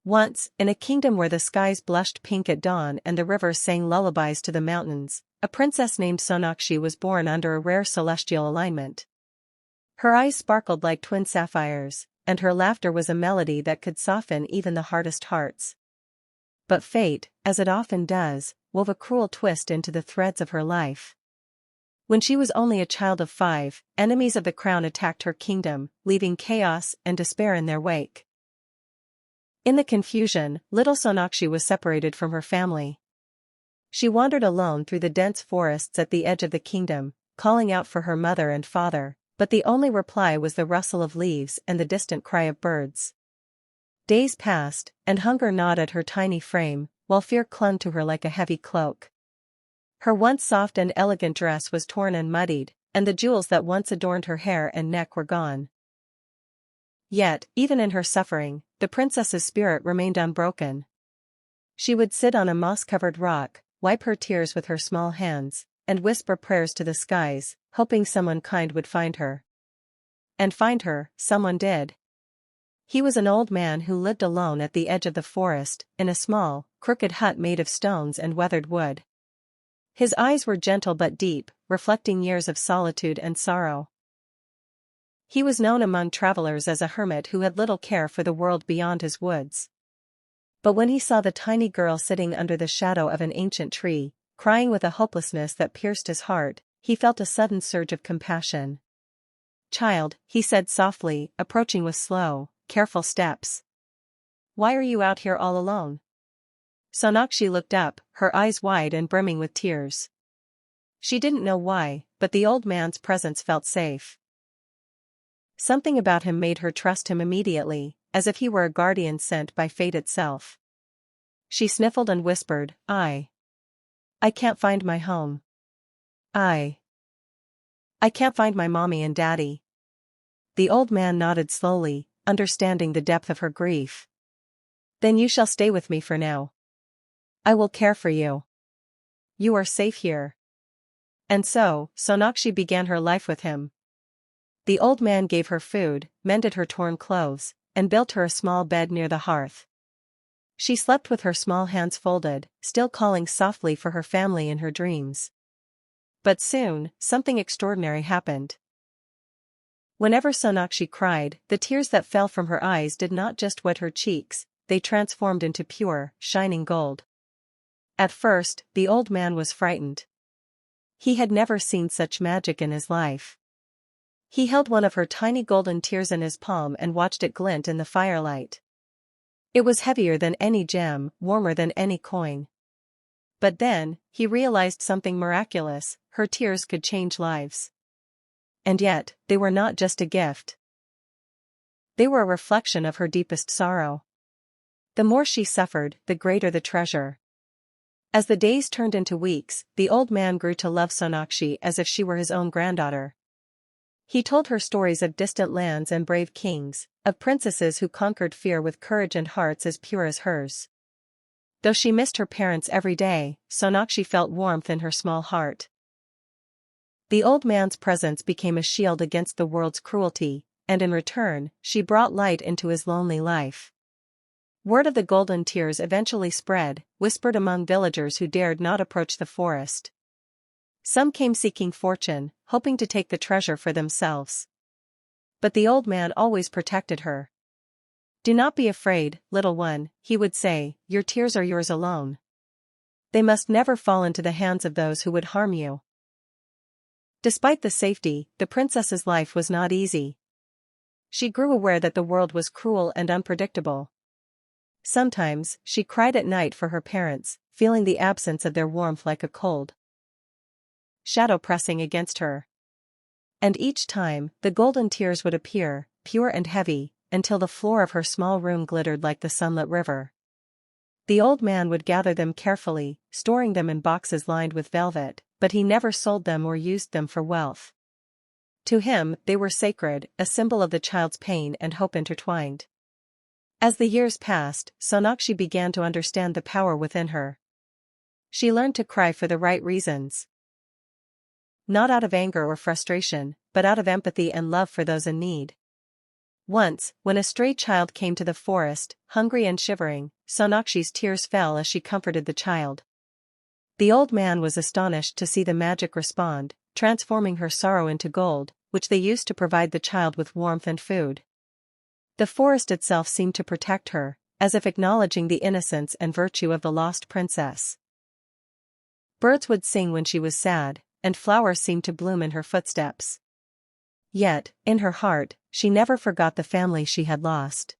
Once, in a kingdom where the skies blushed pink at dawn and the rivers sang lullabies to the mountains, a princess named Sonakshi was born under a rare celestial alignment. Her eyes sparkled like twin sapphires, and her laughter was a melody that could soften even the hardest hearts. But fate, as it often does, wove a cruel twist into the threads of her life. When she was only a child of 5, enemies of the crown attacked her kingdom, leaving chaos and despair in their wake. In the confusion, little Sonakshi was separated from her family. She wandered alone through the dense forests at the edge of the kingdom, calling out for her mother and father, but the only reply was the rustle of leaves and the distant cry of birds. Days passed, and hunger gnawed at her tiny frame, while fear clung to her like a heavy cloak. Her once soft and elegant dress was torn and muddied, and the jewels that once adorned her hair and neck were gone. Yet, even in her suffering, the princess's spirit remained unbroken. She would sit on a moss-covered rock, wipe her tears with her small hands, and whisper prayers to the skies, hoping someone kind would find her. And find her, someone did. He was an old man who lived alone at the edge of the forest, in a small, crooked hut made of stones and weathered wood. His eyes were gentle but deep, reflecting years of solitude and sorrow. He was known among travelers as a hermit who had little care for the world beyond his woods. But when he saw the tiny girl sitting under the shadow of an ancient tree, crying with a hopelessness that pierced his heart, he felt a sudden surge of compassion. "Child," he said softly, approaching with slow, careful steps. "Why are you out here all alone?" Sonakshi looked up, her eyes wide and brimming with tears. She didn't know why, but the old man's presence felt safe. Something about him made her trust him immediately, as if he were a guardian sent by fate itself. She sniffled and whispered, I can't find my home. I can't find my mommy and daddy." The old man nodded slowly, understanding the depth of her grief. "Then you shall stay with me for now. I will care for you. You are safe here." And so, Sonakshi began her life with him. The old man gave her food, mended her torn clothes, and built her a small bed near the hearth. She slept with her small hands folded, still calling softly for her family in her dreams. But soon, something extraordinary happened. Whenever Sonakshi cried, the tears that fell from her eyes did not just wet her cheeks, they transformed into pure, shining gold. At first, the old man was frightened. He had never seen such magic in his life. He held one of her tiny golden tears in his palm and watched it glint in the firelight. It was heavier than any gem, warmer than any coin. But then, he realized something miraculous: her tears could change lives. And yet, they were not just a gift. They were a reflection of her deepest sorrow. The more she suffered, the greater the treasure. As the days turned into weeks, the old man grew to love Sonakshi as if she were his own granddaughter. He told her stories of distant lands and brave kings, of princesses who conquered fear with courage and hearts as pure as hers. Though she missed her parents every day, Sonakshi felt warmth in her small heart. The old man's presence became a shield against the world's cruelty, and in return, she brought light into his lonely life. Word of the golden tears eventually spread, whispered among villagers who dared not approach the forest. Some came seeking fortune, hoping to take the treasure for themselves. But the old man always protected her. "Do not be afraid, little one," he would say, "your tears are yours alone. They must never fall into the hands of those who would harm you." Despite the safety, the princess's life was not easy. She grew aware that the world was cruel and unpredictable. Sometimes, she cried at night for her parents, feeling the absence of their warmth like a cold shadow pressing against her. And each time, the golden tears would appear, pure and heavy, until the floor of her small room glittered like the sunlit river. The old man would gather them carefully, storing them in boxes lined with velvet, but he never sold them or used them for wealth. To him, they were sacred, a symbol of the child's pain and hope intertwined. As the years passed, Sonakshi began to understand the power within her. She learned to cry for the right reasons. Not out of anger or frustration, but out of empathy and love for those in need. Once, when a stray child came to the forest, hungry and shivering, Sonakshi's tears fell as she comforted the child. The old man was astonished to see the magic respond, transforming her sorrow into gold, which they used to provide the child with warmth and food. The forest itself seemed to protect her, as if acknowledging the innocence and virtue of the lost princess. Birds would sing when she was sad, and flowers seemed to bloom in her footsteps. Yet, in her heart, she never forgot the family she had lost.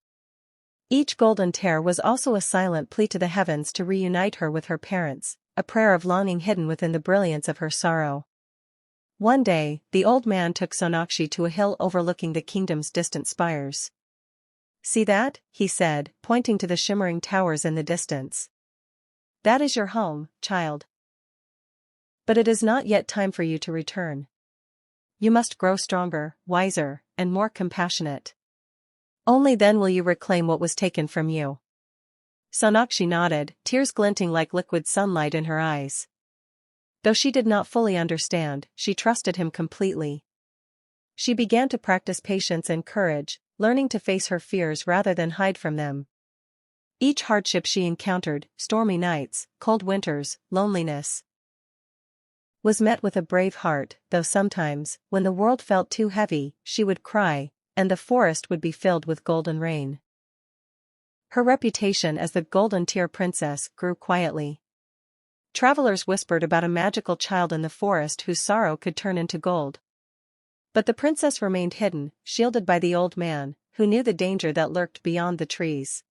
Each golden tear was also a silent plea to the heavens to reunite her with her parents, a prayer of longing hidden within the brilliance of her sorrow. One day, the old man took Sonakshi to a hill overlooking the kingdom's distant spires. "See that?" he said, pointing to the shimmering towers in the distance. "That is your home, child. But it is not yet time for you to return. You must grow stronger, wiser, and more compassionate. Only then will you reclaim what was taken from you." Sonakshi nodded, tears glinting like liquid sunlight in her eyes. Though she did not fully understand, she trusted him completely. She began to practice patience and courage, learning to face her fears rather than hide from them. Each hardship she encountered, stormy nights, cold winters, loneliness, was met with a brave heart, though sometimes, when the world felt too heavy, she would cry, and the forest would be filled with golden rain. Her reputation as the Golden Tear Princess grew quietly. Travelers whispered about a magical child in the forest whose sorrow could turn into gold. But the princess remained hidden, shielded by the old man, who knew the danger that lurked beyond the trees.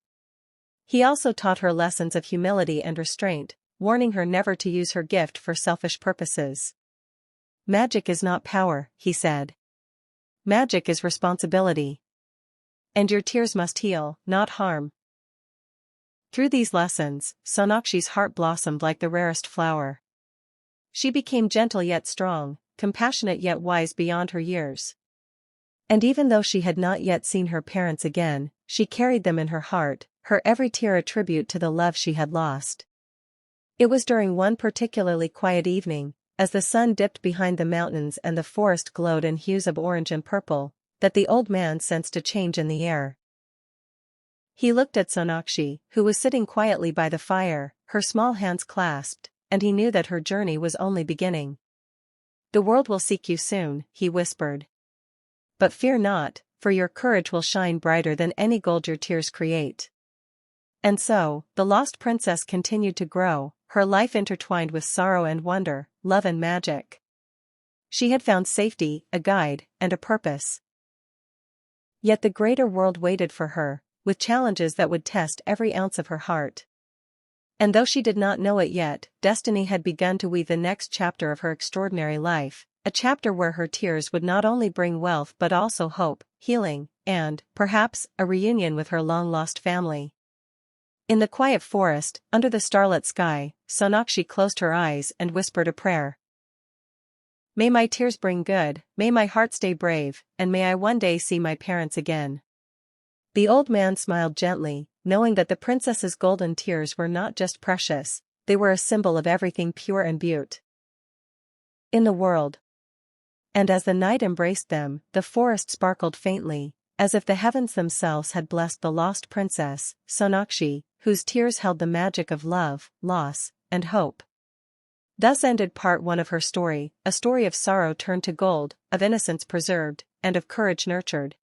He also taught her lessons of humility and restraint, warning her never to use her gift for selfish purposes. "Magic is not power," he said. "Magic is responsibility. And your tears must heal, not harm." Through these lessons, Sonakshi's heart blossomed like the rarest flower. She became gentle yet strong, compassionate yet wise beyond her years. And even though she had not yet seen her parents again, she carried them in her heart, her every tear a tribute to the love she had lost. It was during one particularly quiet evening, as the sun dipped behind the mountains and the forest glowed in hues of orange and purple, that the old man sensed a change in the air. He looked at Sonakshi, who was sitting quietly by the fire, her small hands clasped, and he knew that her journey was only beginning. "The world will seek you soon," he whispered. "But fear not, for your courage will shine brighter than any gold your tears create." And so, the lost princess continued to grow, her life intertwined with sorrow and wonder, love and magic. She had found safety, a guide, and a purpose. Yet the greater world waited for her, with challenges that would test every ounce of her heart. And though she did not know it yet, destiny had begun to weave the next chapter of her extraordinary life, a chapter where her tears would not only bring wealth but also hope, healing, and, perhaps, a reunion with her long-lost family. In the quiet forest, under the starlit sky, Sonakshi closed her eyes and whispered a prayer. "May my tears bring good, may my heart stay brave, and may I one day see my parents again." The old man smiled gently, knowing that the princess's golden tears were not just precious, they were a symbol of everything pure and beautiful in the world. And as the night embraced them, the forest sparkled faintly, as if the heavens themselves had blessed the lost princess, Sonakshi, whose tears held the magic of love, loss, and hope. Thus ended part one of her story, a story of sorrow turned to gold, of innocence preserved, and of courage nurtured.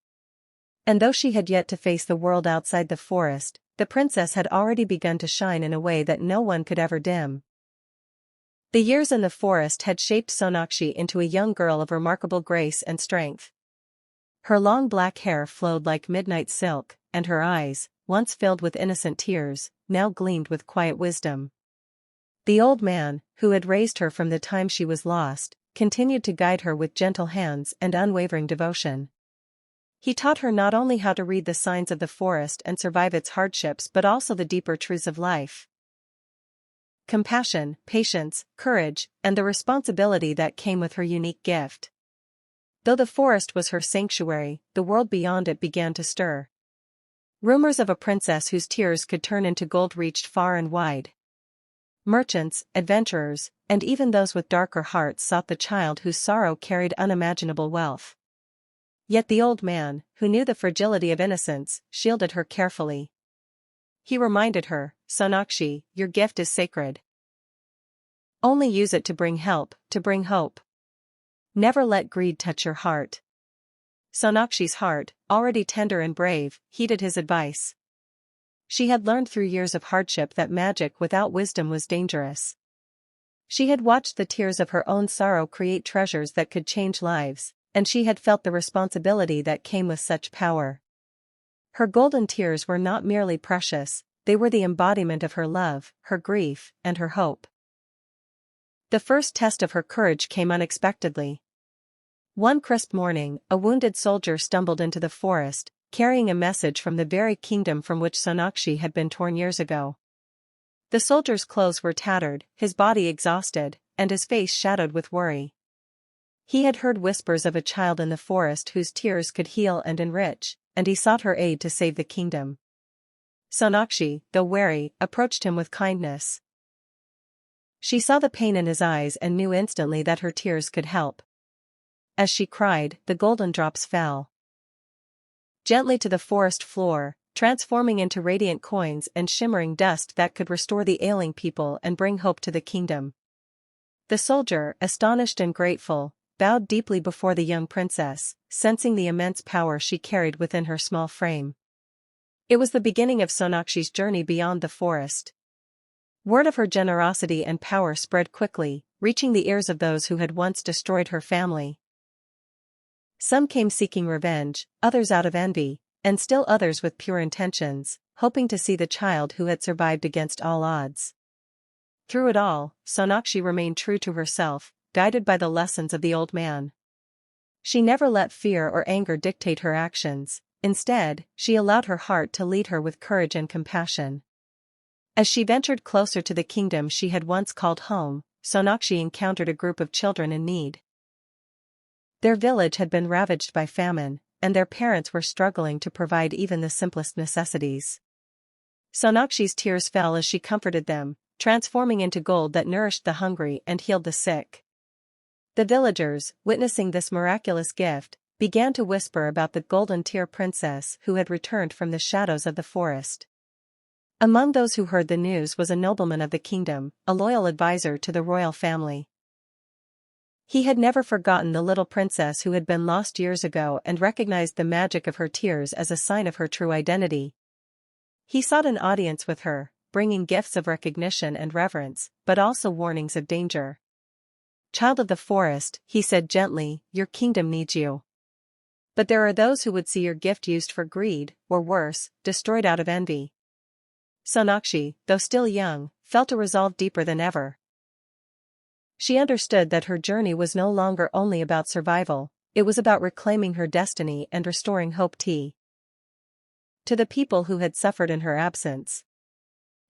And though she had yet to face the world outside the forest, the princess had already begun to shine in a way that no one could ever dim. The years in the forest had shaped Sonakshi into a young girl of remarkable grace and strength. Her long black hair flowed like midnight silk, and her eyes, once filled with innocent tears, now gleamed with quiet wisdom. The old man, who had raised her from the time she was lost, continued to guide her with gentle hands and unwavering devotion. He taught her not only how to read the signs of the forest and survive its hardships but also the deeper truths of life. Compassion, patience, courage, and the responsibility that came with her unique gift. Though the forest was her sanctuary, the world beyond it began to stir. Rumors of a princess whose tears could turn into gold reached far and wide. Merchants, adventurers, and even those with darker hearts sought the child whose sorrow carried unimaginable wealth. Yet the old man, who knew the fragility of innocence, shielded her carefully. He reminded her, "Sonakshi, your gift is sacred. Only use it to bring help, to bring hope. Never let greed touch your heart." Sonakshi's heart, already tender and brave, heeded his advice. She had learned through years of hardship that magic without wisdom was dangerous. She had watched the tears of her own sorrow create treasures that could change lives, and she had felt the responsibility that came with such power. Her golden tears were not merely precious, they were the embodiment of her love, her grief, and her hope. The first test of her courage came unexpectedly. One crisp morning, a wounded soldier stumbled into the forest, carrying a message from the very kingdom from which Sonakshi had been torn years ago. The soldier's clothes were tattered, his body exhausted, and his face shadowed with worry. He had heard whispers of a child in the forest whose tears could heal and enrich, and he sought her aid to save the kingdom. Sonakshi, though wary, approached him with kindness. She saw the pain in his eyes and knew instantly that her tears could help. As she cried, the golden drops fell gently to the forest floor, transforming into radiant coins and shimmering dust that could restore the ailing people and bring hope to the kingdom. The soldier, astonished and grateful, bowed deeply before the young princess, sensing the immense power she carried within her small frame. It was the beginning of Sonakshi's journey beyond the forest. Word of her generosity and power spread quickly, reaching the ears of those who had once destroyed her family. Some came seeking revenge, others out of envy, and still others with pure intentions, hoping to see the child who had survived against all odds. Through it all, Sonakshi remained true to herself, guided by the lessons of the old man. She never let fear or anger dictate her actions, instead, she allowed her heart to lead her with courage and compassion. As she ventured closer to the kingdom she had once called home, Sonakshi encountered a group of children in need. Their village had been ravaged by famine, and their parents were struggling to provide even the simplest necessities. Sonakshi's tears fell as she comforted them, transforming into gold that nourished the hungry and healed the sick. The villagers, witnessing this miraculous gift, began to whisper about the golden tear princess who had returned from the shadows of the forest. Among those who heard the news was a nobleman of the kingdom, a loyal advisor to the royal family. He had never forgotten the little princess who had been lost years ago and recognized the magic of her tears as a sign of her true identity. He sought an audience with her, bringing gifts of recognition and reverence, but also warnings of danger. "Child of the forest," he said gently, "your kingdom needs you. But there are those who would see your gift used for greed, or worse, destroyed out of envy." Sonakshi, though still young, felt a resolve deeper than ever. She understood that her journey was no longer only about survival, it was about reclaiming her destiny and restoring hope to the people who had suffered in her absence.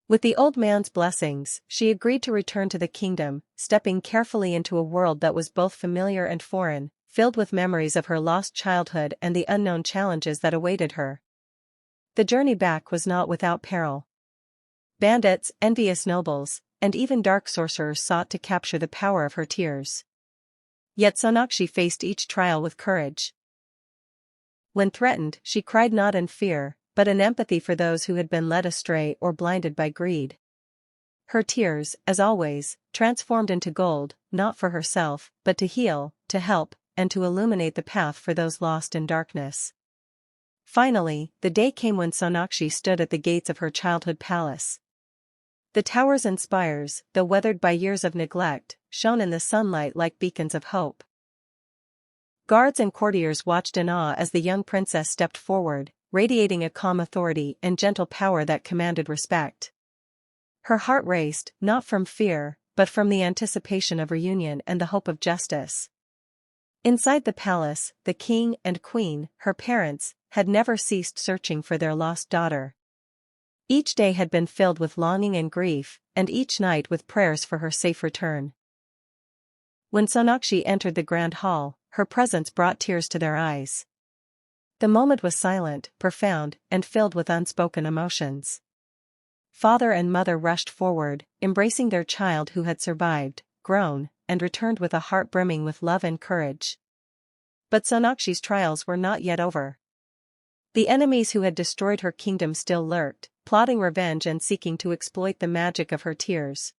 With the old man's blessings, she agreed to return to the kingdom, stepping carefully into a world that was both familiar and foreign, filled with memories of her lost childhood and the unknown challenges that awaited her. The journey back was not without peril. Bandits, envious nobles, and even dark sorcerers sought to capture the power of her tears. Yet Sonakshi faced each trial with courage. When threatened, she cried not in fear, but in empathy for those who had been led astray or blinded by greed. Her tears, as always, transformed into gold, not for herself, but to heal, to help, and to illuminate the path for those lost in darkness. Finally, the day came when Sonakshi stood at the gates of her childhood palace. The towers and spires, though weathered by years of neglect, shone in the sunlight like beacons of hope. Guards and courtiers watched in awe as the young princess stepped forward, radiating a calm authority and gentle power that commanded respect. Her heart raced, not from fear, but from the anticipation of reunion and the hope of justice. Inside the palace, the king and queen, her parents, had never ceased searching for their lost daughter. Each day had been filled with longing and grief, and each night with prayers for her safe return. When Sonakshi entered the grand hall, her presence brought tears to their eyes. The moment was silent, profound, and filled with unspoken emotions. Father and mother rushed forward, embracing their child who had survived, grown, and returned with a heart brimming with love and courage. But Sonakshi's trials were not yet over. The enemies who had destroyed her kingdom still lurked, plotting revenge and seeking to exploit the magic of her tears.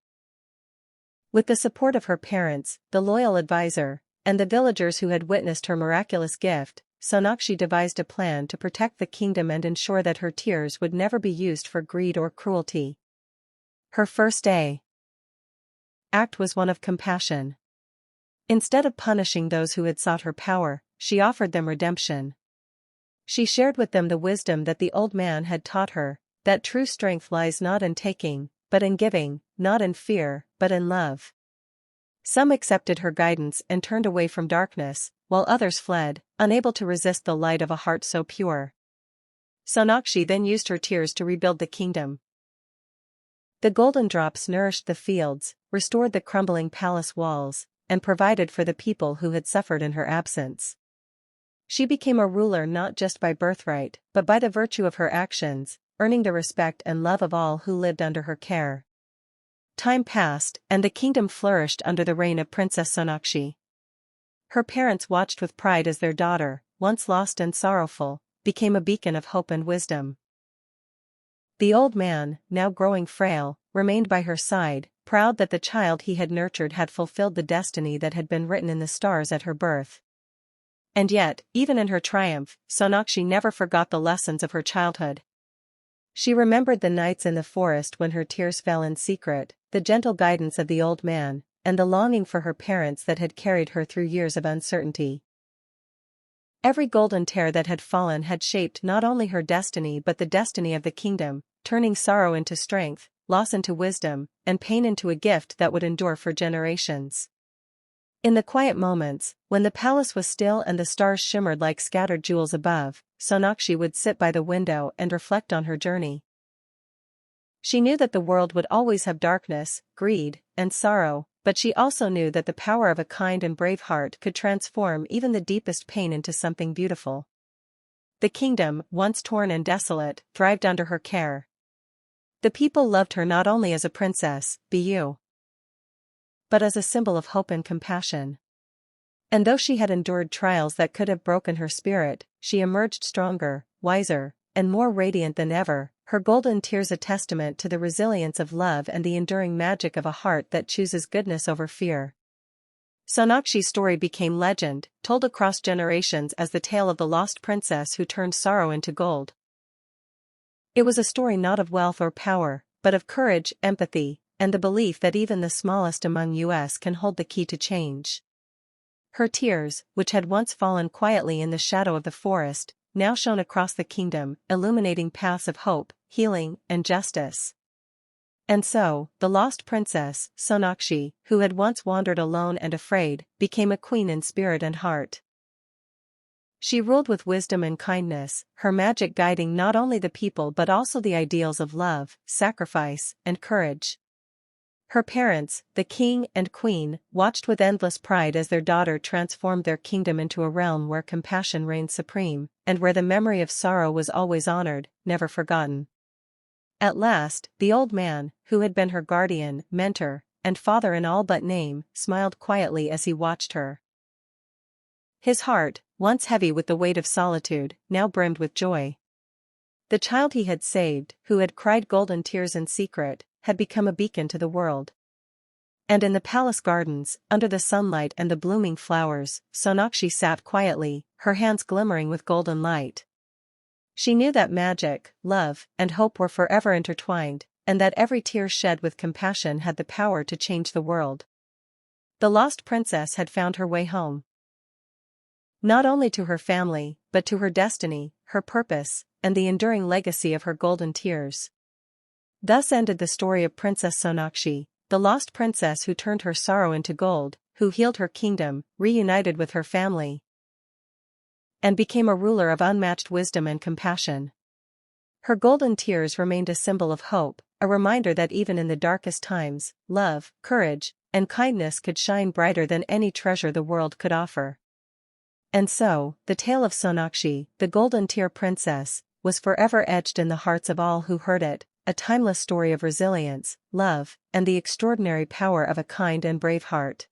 With the support of her parents, the loyal advisor, and the villagers who had witnessed her miraculous gift, Sonakshi devised a plan to protect the kingdom and ensure that her tears would never be used for greed or cruelty. Her first act was one of compassion. Instead of punishing those who had sought her power, she offered them redemption. She shared with them the wisdom that the old man had taught her, that true strength lies not in taking, but in giving, not in fear, but in love. Some accepted her guidance and turned away from darkness, while others fled, unable to resist the light of a heart so pure. Sonakshi then used her tears to rebuild the kingdom. The golden drops nourished the fields, restored the crumbling palace walls, and provided for the people who had suffered in her absence. She became a ruler not just by birthright, but by the virtue of her actions, earning the respect and love of all who lived under her care. Time passed, and the kingdom flourished under the reign of Princess Sonakshi. Her parents watched with pride as their daughter, once lost and sorrowful, became a beacon of hope and wisdom. The old man, now growing frail, remained by her side, proud that the child he had nurtured had fulfilled the destiny that had been written in the stars at her birth. And yet, even in her triumph, Sonakshi never forgot the lessons of her childhood. She remembered the nights in the forest when her tears fell in secret, the gentle guidance of the old man, and the longing for her parents that had carried her through years of uncertainty. Every golden tear that had fallen had shaped not only her destiny but the destiny of the kingdom, turning sorrow into strength, loss into wisdom, and pain into a gift that would endure for generations. In the quiet moments, when the palace was still and the stars shimmered like scattered jewels above, Sonakshi would sit by the window and reflect on her journey. She knew that the world would always have darkness, greed, and sorrow, but she also knew that the power of a kind and brave heart could transform even the deepest pain into something beautiful. The kingdom, once torn and desolate, thrived under her care. The people loved her not only as a princess, but as a symbol of hope and compassion. And though she had endured trials that could have broken her spirit, she emerged stronger, wiser, and more radiant than ever, her golden tears a testament to the resilience of love and the enduring magic of a heart that chooses goodness over fear. Sonakshi's story became legend, told across generations as the tale of the lost princess who turned sorrow into gold. It was a story not of wealth or power, but of courage, empathy, and the belief that even the smallest among us can hold the key to change. Her tears, which had once fallen quietly in the shadow of the forest, now shone across the kingdom, illuminating paths of hope, healing, and justice. And so, the lost princess, Sonakshi, who had once wandered alone and afraid, became a queen in spirit and heart. She ruled with wisdom and kindness, her magic guiding not only the people but also the ideals of love, sacrifice, and courage. Her parents, the king and queen, watched with endless pride as their daughter transformed their kingdom into a realm where compassion reigned supreme, and where the memory of sorrow was always honored, never forgotten. At last, the old man, who had been her guardian, mentor, and father in all but name, smiled quietly as he watched her. His heart, once heavy with the weight of solitude, now brimmed with joy. The child he had saved, who had cried golden tears in secret, had become a beacon to the world. And in the palace gardens, under the sunlight and the blooming flowers, Sonakshi sat quietly, her hands glimmering with golden light. She knew that magic, love, and hope were forever intertwined, and that every tear shed with compassion had the power to change the world. The lost princess had found her way home. Not only to her family, but to her destiny, her purpose, and the enduring legacy of her golden tears. Thus ended the story of Princess Sonakshi, the lost princess who turned her sorrow into gold, who healed her kingdom, reunited with her family, and became a ruler of unmatched wisdom and compassion. Her golden tears remained a symbol of hope, a reminder that even in the darkest times, love, courage, and kindness could shine brighter than any treasure the world could offer. And so, the tale of Sonakshi, the golden tear princess, was forever etched in the hearts of all who heard it, a timeless story of resilience, love, and the extraordinary power of a kind and brave heart.